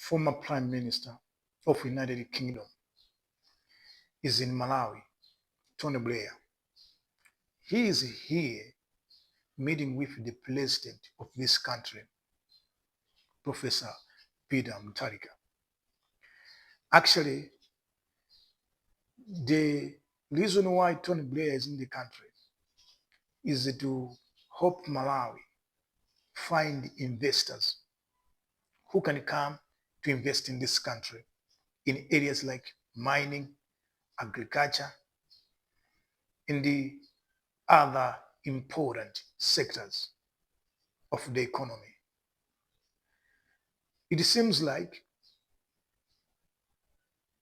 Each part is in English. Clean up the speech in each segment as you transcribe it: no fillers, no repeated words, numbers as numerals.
former Prime Minister of the United Kingdom, is in Malawi, Tony Blair. He is here meeting with the president of this country, Professor Peter Mutharika. Actually, the reason why Tony Blair is in the country is to help Malawi find investors who can come to invest in this country in areas like mining, agriculture, and the other important sectors of the economy. It seems like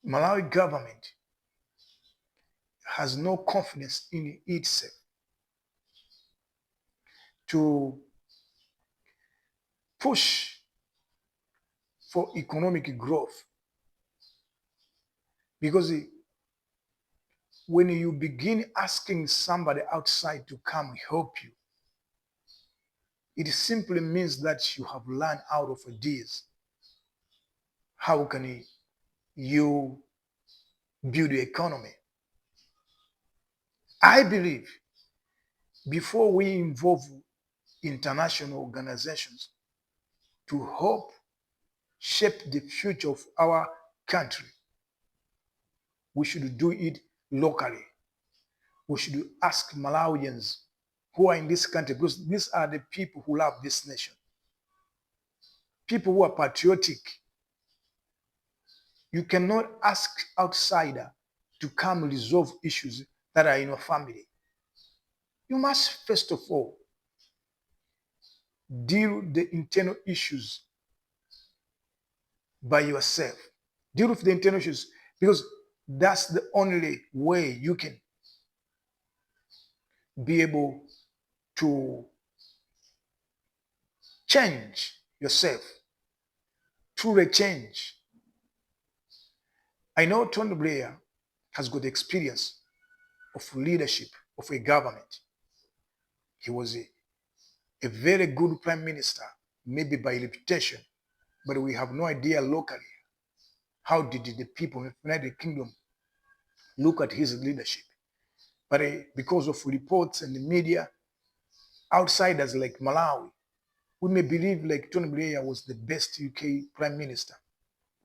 Malawi government has no confidence in itself to push for economic growth, because when you begin asking somebody outside to come help you, it simply means that you have run out of ideas. How can you build the economy? I believe before we involve international organizations to help shape the future of our country, we should do it locally. We should ask Malawians who are in this country, because these are the people who love this nation, people who are patriotic. You cannot ask outsider to come resolve issues that are in your family. You must first of all deal with the internal issues by yourself. Deal with the internal issues, because that's the only way you can be able to change yourself, truly change. I know Tony Blair has got experience of leadership of a government. He was a very good prime minister, maybe by reputation, but we have no idea locally how did the people of the United Kingdom look at his leadership. But because of reports and the media, outsiders like Malawi, we may believe like Tony Blair was the best UK prime minister,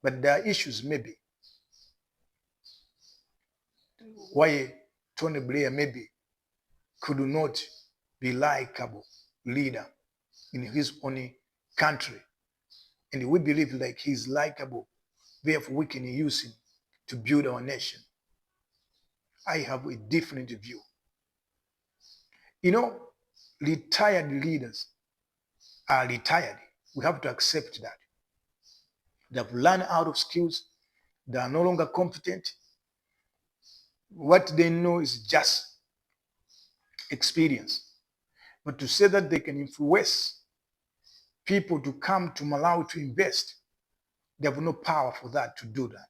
but there are issues maybe why Tony Blair maybe could not be likable leader in his own country. And we believe like he's likable, therefore we can use him to build our nation. I have a different view. You know, retired leaders are retired. We have to accept that. They have run out of skills. They are no longer competent. What they know is just experience. But to say that they can influence people to come to Malawi to invest, they have no power for that, to do that.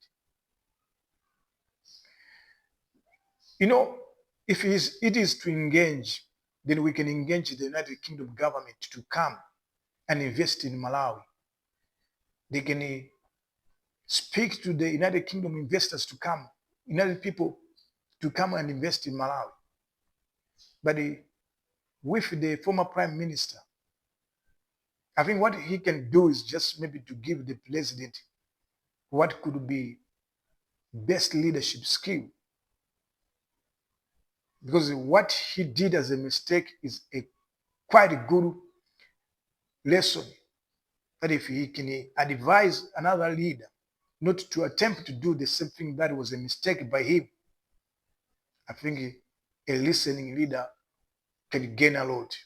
You know, if it is to engage, then we can engage the United Kingdom government to come and invest in Malawi. They can speak to the United Kingdom investors to come, United people to come and invest in Malawi. But with the former prime minister, I think what he can do is just maybe to give the president what could be best leadership skill. Because what he did as a mistake is a quite a good lesson, that if he can advise another leader not to attempt to do the same thing that was a mistake by him, I think a listening leader can gain a lot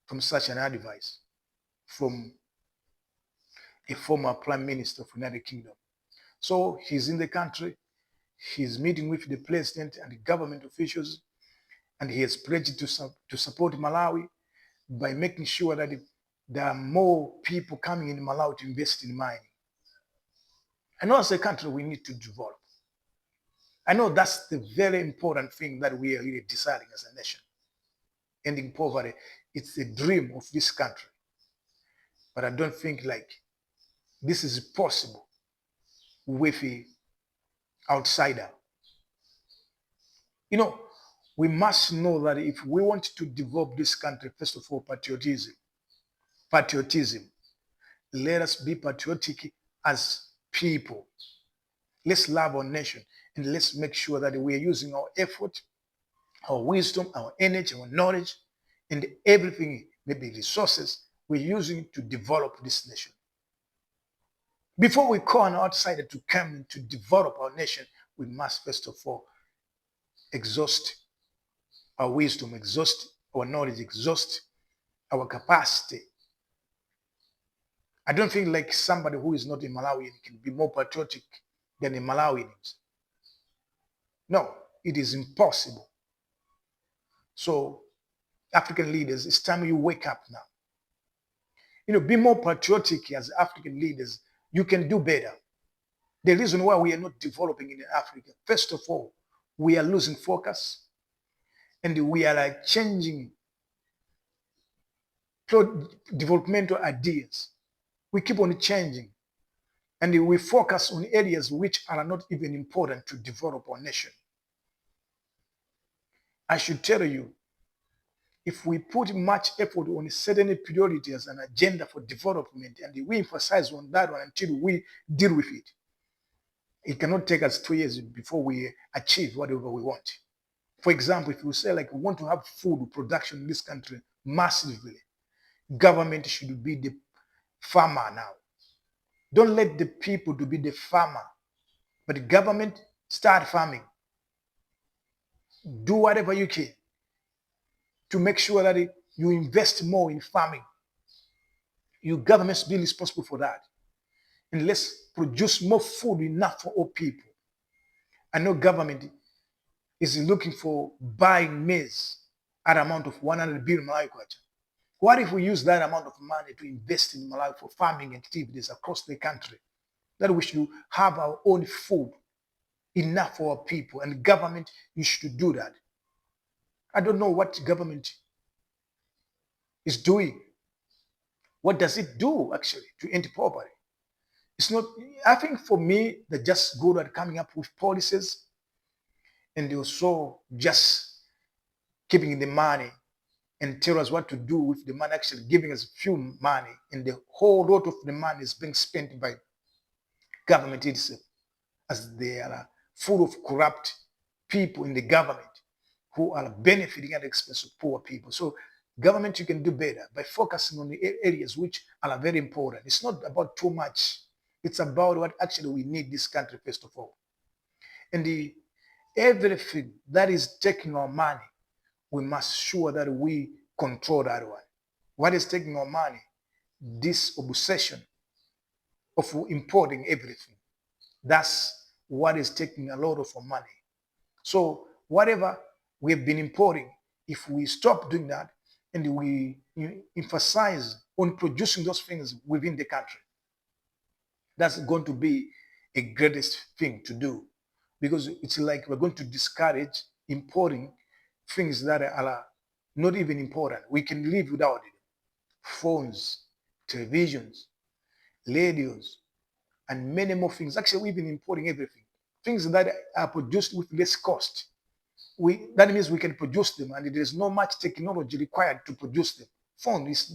from such an advice from a former prime minister of the United Kingdom. So he's in the country, he's meeting with the president and the government officials, and he has pledged to support Malawi by making sure that there are more people coming in Malawi to invest in mining. I know as a country we need to develop. I know that's the very important thing that we are really deciding as a nation. Ending poverty, it's a dream of this country. But I don't think like this is possible with a outsider. You know, we must know that if we want to develop this country, first of all, patriotism. Let us be patriotic as people. Let's love our nation and let's make sure that we are using our effort, our wisdom, our energy, our knowledge, and everything, maybe resources, we're using to develop this nation. Before we call an outsider to come to develop our nation, we must first of all exhaust our wisdom, exhaust our knowledge, exhaust our capacity. I don't think like somebody who is not a Malawian can be more patriotic than a Malawian is. No, it is impossible. So, African leaders, it's time you wake up now. Be more patriotic as African leaders. You can do better. The reason why we are not developing in Africa, first of all, we are losing focus and we are like changing developmental ideas. We keep on changing and we focus on areas which are not even important to develop our nation. I should tell you, if we put much effort on certain priorities as an agenda for development and we emphasize on that one until we deal with it, it cannot take us 2 years before we achieve whatever we want. For example, if you say like we want to have food production in this country massively, government should be the farmer now. Don't let the people to be the farmer, but the government start farming. Do whatever you can to make sure that you invest more in farming. Your government be responsible for that. And let's produce more food enough for all people. I know government is looking for buying maize at amount of 100 billion Malawi kwacha. What if we use that amount of money to invest in Malawi for farming activities across the country? That we should have our own food enough for our people, and government, you should do that. I don't know what government is doing. What does it do actually to end poverty? It's not, I think for me, they're just good at coming up with policies and also just keeping the money and tell us what to do with the money, actually giving us few money, and the whole lot of the money is being spent by government itself, as they are full of corrupt people in the government who are benefiting at the expense of poor people. So government, you can do better by focusing on the areas which are very important. It's not about too much. It's about what actually we need this country first of all. And everything that is taking our money, we must sure that we control that one. What is taking our money? This obsession of importing everything. That's what is taking a lot of our money. So whatever we have been importing, if we stop doing that and we emphasize on producing those things within the country, that's going to be a greatest thing to do, because it's like we're going to discourage importing things that are not even important. We can live without it. Phones, televisions, radios, and many more things. Actually, we've been importing everything. Things that are produced with less cost. That means we can produce them, and there is no much technology required to produce them.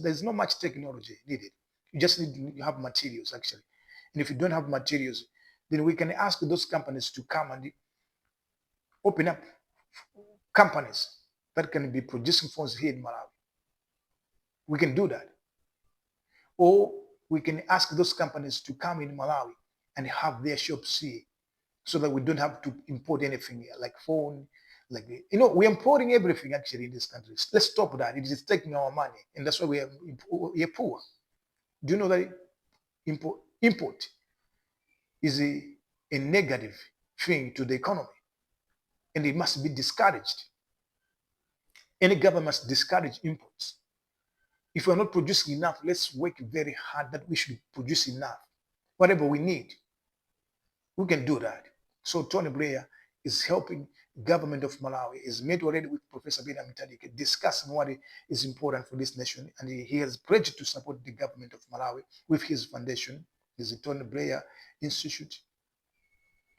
There's not much technology needed. You just need to have materials, actually. And if you don't have materials, then we can ask those companies to come and open up companies that can be producing phones here in Malawi. We can do that. Or we can ask those companies to come in Malawi and have their shops here, so that we don't have to import anything like phone, we're importing everything actually in this country. Let's stop that. It is taking our money, and that's why we are poor. Do you know that import is a negative thing to the economy, and it must be discouraged. Any government must discourage imports. If we're not producing enough, let's work very hard that we should produce enough. Whatever we need, we can do that. So Tony Blair is helping government of Malawi, is met already with Professor Bina Mitadike, discussing what is important for this nation, and he has pledged to support the government of Malawi with his foundation, his Tony Blair Institute,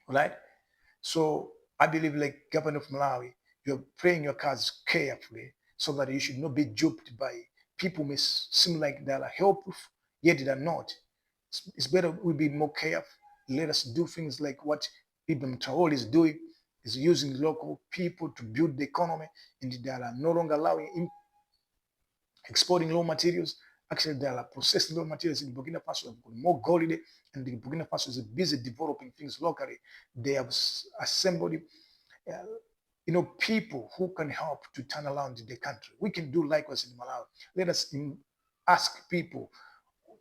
right? So I believe, like Governor of Malawi, you're playing your cards carefully so that you should not be duped by people may seem like they are helpful, yet they are not. It's better we be more careful. Let us do things like what Ibn Traore is doing, is using local people to build the economy, and they are no longer allowing exporting raw materials. Actually, there are processing raw materials in Burkina Faso. Have got more gold, and the Burkina Faso is busy developing things locally. They have assembled uh, people who can help to turn around the country. We can do likewise in Malawi. Let us ask people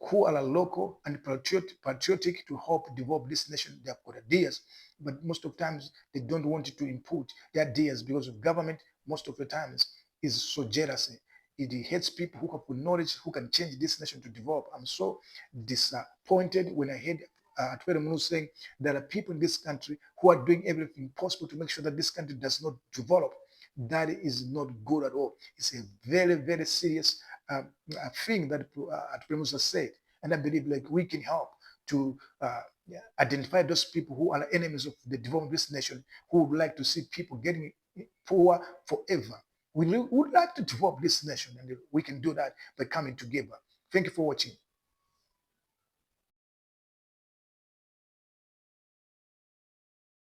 who are local and patriotic to help develop this nation. They have got ideas, but most of times they don't want to input their ideas because of government. Most of the times is so jealousy. It hates people who have knowledge who can change this nation to develop. I'm so disappointed when I heard Atwere Munu saying there are people in this country who are doing everything possible to make sure that this country does not develop. That is not good at all. It's a very, very serious thing that Atwere Musa said. And I believe like we can help to identify those people who are enemies of the development of this nation, who would like to see people getting poor forever. We would like to develop this nation, and we can do that by coming together. Thank you for watching.